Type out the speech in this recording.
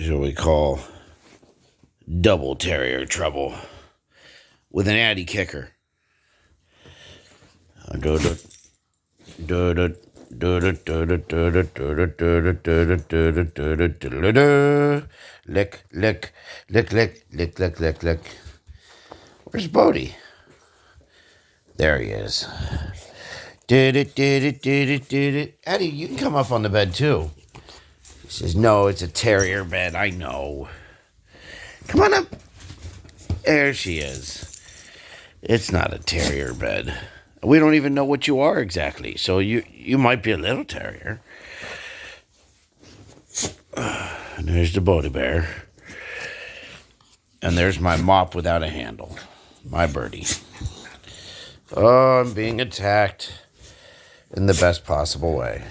is what we call double terrier trouble with an Addie kicker. Lick, lick, lick, lick, lick, lick, lick, lick. Where's Bodie? There he is. Addie, you can come up on the bed too. He says, no, it's a terrier bed. I know. Come on up. There she is. It's not a terrier bed. We don't even know what you are exactly. So you might be a little terrier. And there's the Bodie bear. And there's my mop without a handle. My birdie. Oh, I'm being attacked in the best possible way.